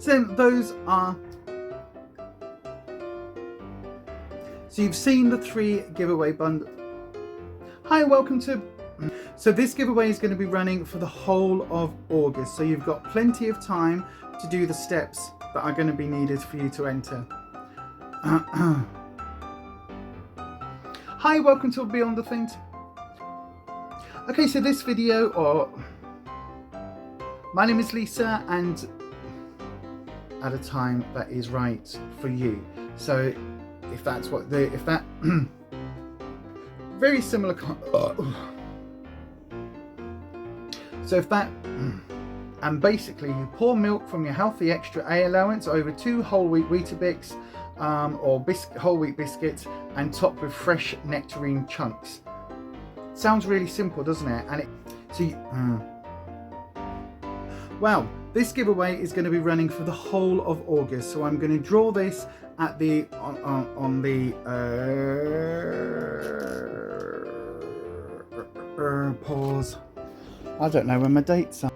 So those are, so you've seen the 3 giveaway bundle. Hi, welcome to, so this giveaway is going to be running for the whole of August. So you've got plenty of time to do the steps that are going to be needed for you to enter. Hi, welcome to Beyond AUTHENT. Okay, so this video, my name is Lisa, and at a time that is right for you. So if that's what very similar, so if that, and basically you pour milk from your healthy extra A allowance over 2 whole wheat Weetabix or whole wheat biscuits, and topped with fresh nectarine chunks. Sounds really simple, doesn't it? And well, this giveaway is going to be running for the whole of August, so I'm going to draw this at the on the pause. I don't know when my dates are.